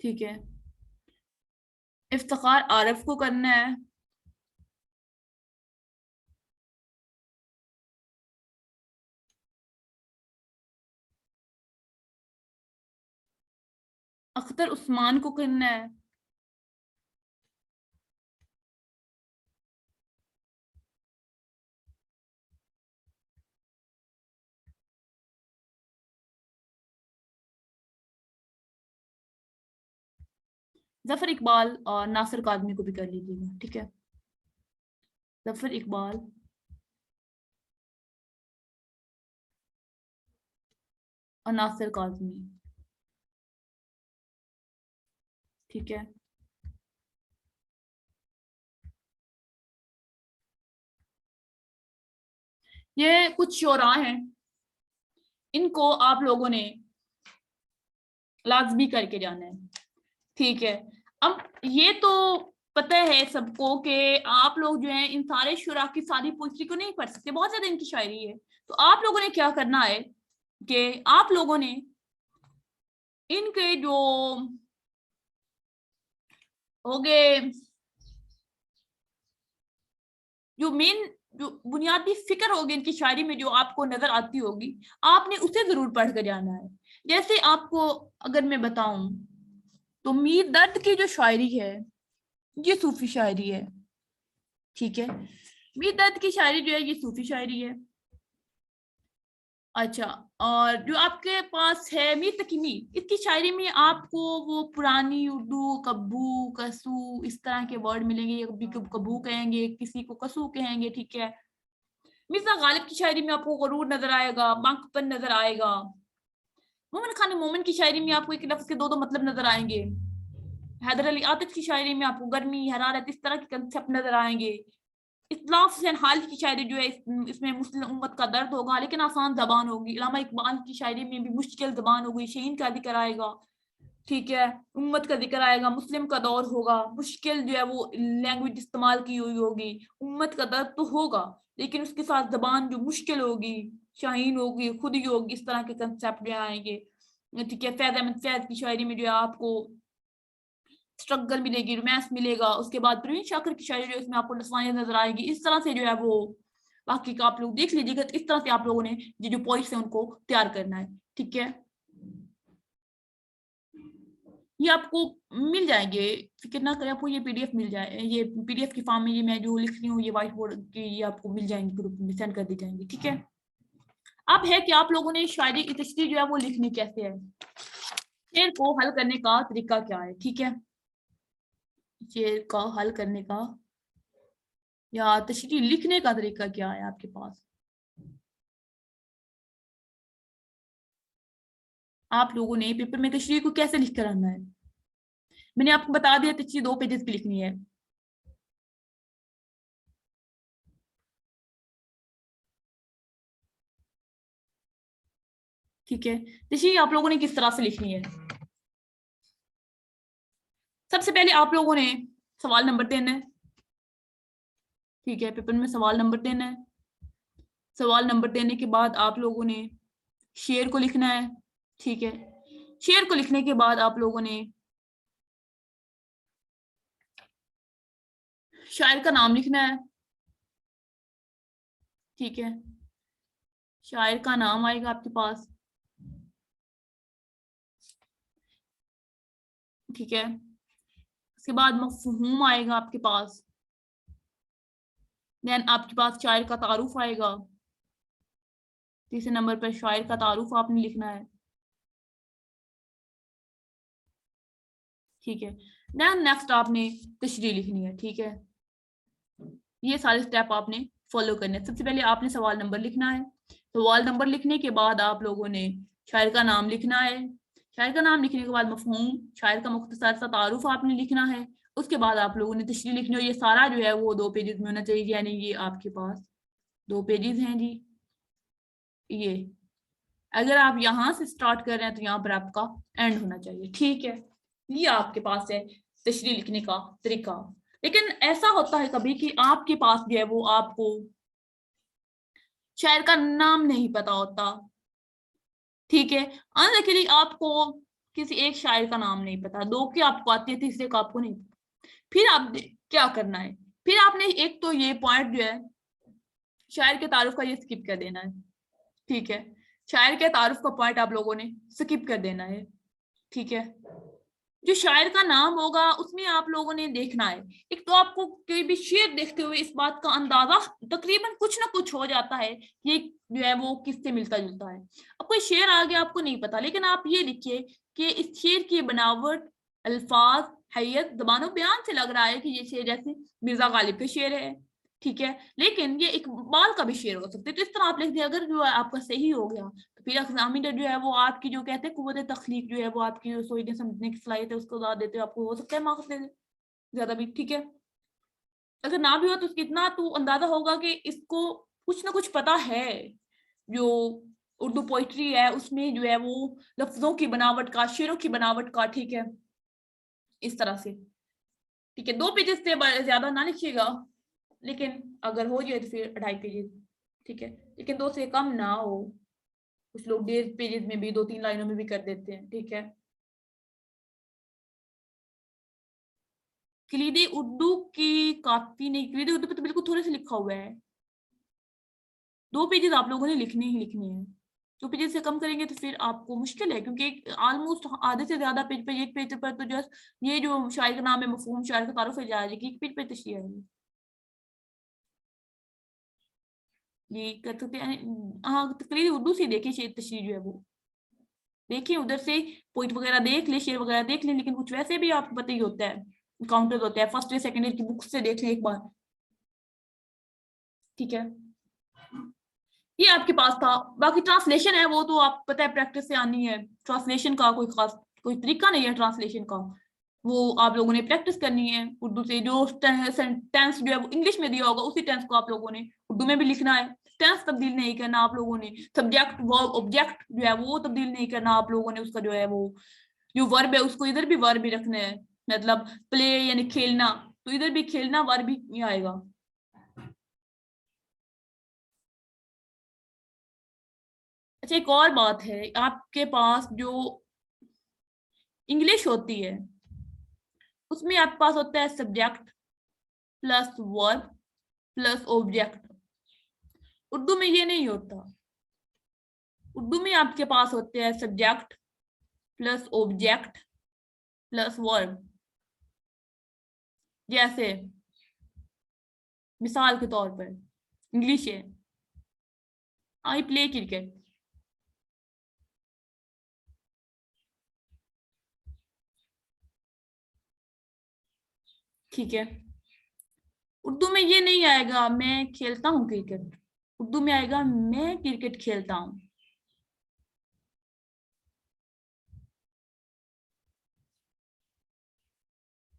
ठीक है, इफ्तिखार आरिफ को करना है, अख्तर उस्मान को करना है, जफर इकबाल और नासिर काजमी को भी कर लीजिएगा, ठीक है। जफर इकबाल और नासिर काजमी, ठीक है। ये कुछ शोरा हैं, इनको आप लोगों ने लाजमी करके जाना है, ठीक है। अब ये तो पता है सबको कि आप लोग जो है इन सारे शुरा की सारी पोइट्री को नहीं पढ़ सकते, बहुत ज्यादा इनकी शायरी है। तो आप लोगों ने क्या करना है कि आप लोगों ने इनके जो हो गए जो मेन जो बुनियादी फिक्र होगी इनकी शायरी में जो आपको नजर आती होगी, आपने उसे जरूर पढ़ कर जाना है। जैसे आपको अगर मैं बताऊं तो मीर दर्द की जो शायरी है ये सूफी शायरी है, ठीक है। मीर दर्द की शायरी जो है ये सूफी शायरी है। अच्छा, और जो आपके पास है मीर तकीमी, इसकी शायरी में आपको वो पुरानी उर्दू कब्बू कसू इस तरह के वर्ड मिलेंगे। कभी कब्बू कहेंगे, किसी को कसू कहेंगे, ठीक है। मिर्जा गालिब की शायरी में आपको गरूर नजर आएगा, बांकपन नजर आएगा। मोमिन खान मोमिन की शायरी में आपको एक लफ्ज के दो मतलब नजर आएंगे। हैदर अली आतिफ की शायरी में आपको गर्मी हरारत इस तरह के कंसेप्ट नजर आएंगे। इस्लाफ हुसैन हाल की शायरी जो है इसमें मुस्लिम उम्मत का दर्द होगा लेकिन आसान जबान होगी। इलामा इकबाल की शायरी में भी मुश्किल जबान होगी, शीन का जिक्र आएगा, ठीक है। उम्मत का जिक्र आएगा, मुस्लिम का दौर होगा, मुश्किल जो है वो लैंग्वेज इस्तेमाल की हुई होगी। उम्मत का दर्द तो होगा लेकिन उसके साथ जबान जो मुश्किल होगी, शाहीन होगी, खुदी होगी, इस तरह के कंसेप्ट जो आएंगे, ठीक है। फैज अहमद फैज की शायरी में जो है आपको स्ट्रगल मिलेगी, रोमांस मिलेगा। उसके बाद प्रवीण शाकर की शायरी जो इसमें आपको नस्वानियत नजर आएगी। इस तरह से जो है वो बाकी का आप लोग देख लीजिएगा। इस तरह से आप लोगों ने ये जो पॉइंट्स है उनको तैयार करना है, ठीक है। ये आपको मिल जाएंगे, फिक्र ना करें, आपको ये पीडीएफ मिल जाए, ये पीडीएफ की फॉर्म में ये मैं जो लिख रही हूँ ये व्हाइट बोर्ड की ये आपको मिल जाएंगे, ग्रुप में सेंड कर दी जाएंगी, ठीक है। अब है कि आप लोगों ने शायरी की तशरीह जो है वो लिखनी कैसे है, शेर को हल करने का तरीका क्या है, ठीक है। शेर का हल करने का या तशरीह लिखने का तरीका क्या है आपके पास। आप लोगों ने पेपर में तशरीह को कैसे लिख कर आना है, मैंने आपको बता दिया तशरीह 2 पेजेस की लिखनी है, ठीक है। तशरीह आप लोगों ने किस तरह से लिखनी है। सबसे पहले आप लोगों ने सवाल नंबर देना है, ठीक है। पेपर में सवाल नंबर देना है। सवाल नंबर देने के बाद आप लोगों ने शेर को लिखना है, ठीक है। शेर को लिखने के बाद आप लोगों ने शायर का नाम लिखना है, ठीक है। शायर का नाम आएगा आपके पास, ठीक है। उसके बाद मफ़हूम आएगा आपके पास, देन आपके पास शायर का तारुफ आएगा। तीसरे नंबर पर शायर का तारुफ आपने लिखना है, ठीक है। देन नेक्स्ट आपने तशरीह लिखनी है, ठीक है। ये सारे स्टेप आपने फॉलो करने हैं। सबसे पहले आपने सवाल नंबर लिखना है। सवाल नंबर लिखने के बाद आप लोगों ने शायर का नाम लिखना है। शायर का नाम लिखने के बाद मफहूम, शायर का मुख्तसर सा तारुफ आपने लिखना है। उसके बाद आप लोगों ने तशरीह लिखनी है। ये सारा जो है वो 2 पेजेस में होना चाहिए, यानी ये आपके पास 2 पेजेस हैं जी। ये अगर आप यहाँ से स्टार्ट कर रहे हैं तो यहाँ पर आपका एंड होना चाहिए, ठीक है। ये आपके पास है तशरीह लिखने का तरीका। लेकिन ऐसा होता है कभी कि आपके पास जो है वो आपको शायर का नाम नहीं पता होता, ठीक है। अनलकीली आपको किसी एक शायर का नाम नहीं पता, 2 की आपको आती है, तीसरे का आपको नहीं पता। फिर आप क्या करना है, फिर आपने एक तो ये पॉइंट जो है शायर के तारुफ का ये स्किप कर देना है, ठीक है। शायर के तारुफ का पॉइंट आप लोगों ने स्किप कर देना है, ठीक है। जो शायर का नाम होगा उसमें आप लोगों ने देखना है। एक तो आपको कोई भी शेर देखते हुए इस बात का अंदाजा तकरीबन कुछ ना कुछ हो जाता है ये जो है वो किससे मिलता जुलता है। अब कोई शेर आ गया आपको नहीं पता, लेकिन आप ये लिखिए कि इस शेर की बनावट, अल्फाज, हैयत, ज़बान बयान से लग रहा है कि ये शेर जैसे मिर्जा गालिब के शेर है, ठीक है। लेकिन ये इकबाल का भी शेर हो सकता है। तो इस तरह आप लिख दिए। अगर जो है आपका सही हो गया तो फिर एग्जामिनर जो है वो आपकी जो कहते हैं कुव्वत तख्लीक जो है वो आपकी जो सोचने समझने की सलाहियत है उसको ज्यादा देते हो, आपको हो सकता है मार्क्स दे दे ज्यादा भी, ठीक है। अगर ना भी हो तो कितना तो अंदाजा होगा कि इसको कुछ ना कुछ पता है। जो उर्दू पोइट्री है उसमें जो है वो लफ्जों की बनावट का, शेरों की बनावट का, ठीक है। इस तरह से, ठीक है। 2 पेजेस से ज्यादा ना लिखिएगा, लेकिन अगर हो जाए तो फिर 2.5 पेजेस, ठीक है। लेकिन 2 से कम ना हो। कुछ लोग 1.5 पेजेस में भी 2-3 लाइनों में भी कर देते हैं, ठीक है। क्लीदे उर्दू की काफी नहीं, क्लीदे उर्दू पे तो बिल्कुल थोड़े से लिखा हुआ है, 2 पेजेस आप लोगों ने लिखने ही लिखने हैं। 2 पेजेस से कम करेंगे तो फिर आपको मुश्किल है, क्योंकि ऑलमोस्ट आधे से ज्यादा पेज पे, एक पेज पर तो जस्ट ये जो शायर का नाम है मफहूम शायर का तारुफ है जाएगी, एक पेज पे तशरीह आएगी। ये कर सकते हैं। हाँ, तकरीर उर्दू से देखिए शेर तशरीह जो है वो देखिए, उधर से पॉइंट वगैरह देख ले, शेर वगैरह देख ले, लेकिन कुछ वैसे भी आपको पता ही होता है, काउंटर होता है, फर्स्ट या सेकंड ईयर की बुक से देख ले एक बार। ठीक है, ये आपके पास था। बाकी ट्रांसलेशन है वो तो आप पता है प्रैक्टिस से आनी है। ट्रांसलेशन का कोई खास कोई तरीका नहीं है ट्रांसलेशन का, वो आप लोगों ने प्रैक्टिस करनी है उर्दू से। जो टेंस जो है वो इंग्लिश में दिया होगा उसी टेंस को आप लोगों ने उर्दू में भी लिखना है। टेंस तब्दील नहीं करना आप लोगों ने, सब्जेक्ट वर्ब ऑब्जेक्ट जो है वो तब्दील नहीं करना आप लोगों ने। उसका जो है वो जो वर्ब है उसको इधर भी वर्ब ही रखना है, मतलब प्ले यानी खेलना, तो इधर भी खेलना वर्ब ही आएगा। अच्छा, एक और बात है, आपके पास जो इंग्लिश होती है उसमें आपके पास होता है subject plus verb plus object. Urdu में ये नहीं होता। उर्दू में आपके पास होते हैं subject plus object plus verb. जैसे मिसाल के तौर पर इंग्लिश है, आई प्ले क्रिकेट। ठीक है, उर्दू में ये नहीं आएगा मैं खेलता हूँ क्रिकेट, उर्दू में आएगा मैं क्रिकेट खेलता हूँ।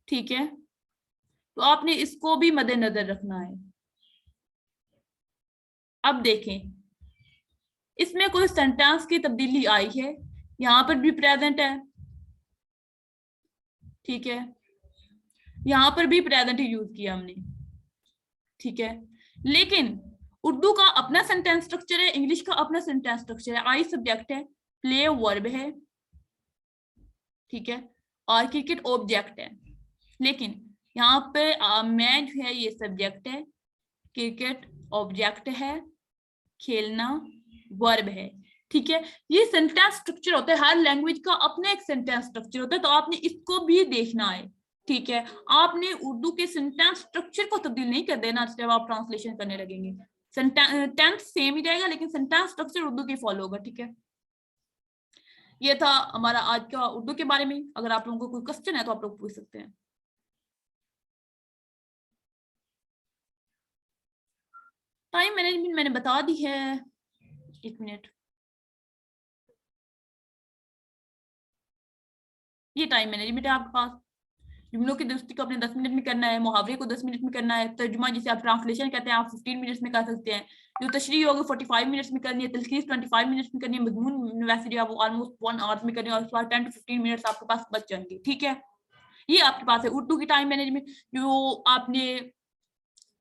ठीक है, तो आपने इसको भी मद्देनजर रखना है। अब देखें, इसमें कोई सेंटेंस की तब्दीली आई है, यहाँ पर भी प्रेजेंट है। ठीक है, यहाँ पर भी प्रेजेंट ही यूज किया हमने। ठीक है, लेकिन उर्दू का अपना सेंटेंस स्ट्रक्चर है, इंग्लिश का अपना सेंटेंस स्ट्रक्चर है। आई सब्जेक्ट है, प्ले वर्ब है, ठीक है, और क्रिकेट ऑब्जेक्ट है। लेकिन यहाँ पे मैं जो है ये सब्जेक्ट है, क्रिकेट ऑब्जेक्ट है, खेलना वर्ब है। ठीक है, ये सेंटेंस स्ट्रक्चर होता है, हर लैंग्वेज का अपना एक सेंटेंस स्ट्रक्चर होता है, तो आपने इसको भी देखना है। ठीक है, आपने उर्दू के सेंटेंस स्ट्रक्चर को तब्दील नहीं कर देना जब आप ट्रांसलेशन करने लगेंगे। टेंस सेम ही रहेगा लेकिन सेंटेंस स्ट्रक्चर उर्दू के फॉलो होगा। ठीक है, ये था हमारा आज का उर्दू के बारे में। अगर आप लोगों को कोई क्वेश्चन है तो आप लोग पूछ सकते हैं। टाइम मैनेजमेंट मैंने बता दी है, 1 मिनट। ये टाइम मैनेजमेंट है आपके पास। जुमलों की दुरुस्ती को अपने 10 मिनट में करना है, मुहावरे को 10 मिनट में करना है, तर्जुमा जिसे आप ट्रांसलेशन कहते हैं आप 15 मिनट्स में कर सकते हैं, जो तशरीह होगी 45 मिनट्स में करनी है, तलखीस 25 मिनट्स में करनी है, मजमून वैसे जो है वो ऑलमोस्ट 1 आवर में करनी है, और उसके बाद 10 to 15 मिनट्स आपके पास बच जाएंगे। ठीक है, ये आपके पास है उर्दू की टाइम मैनेजमेंट। जो आपने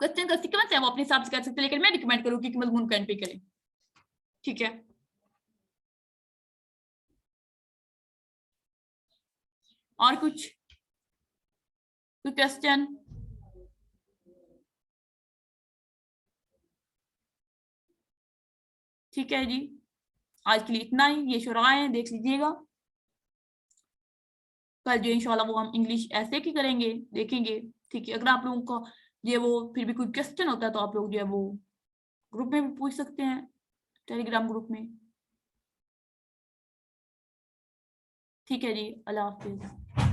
क्वेश्चन का सीक्वेंस है वो अपने हिसाब से कर सकते हैं, लेकिन मैं रिकमेंड करूंगी कि मजमून पेन पे करें। ठीक है, और कुछ कोई क्वेश्चन? ठीक है जी, आज के लिए इतना ही। ये शुराएं हैं, देख लीजिएगा। कल जो इंशाल्लाह वो हम इंग्लिश ऐसे की करेंगे, देखेंगे। ठीक है, अगर आप लोगों को ये वो फिर भी कोई क्वेश्चन होता है तो आप लोग जो है वो ग्रुप में भी पूछ सकते हैं, टेलीग्राम ग्रुप में। ठीक है जी, अल्लाह हाफिज।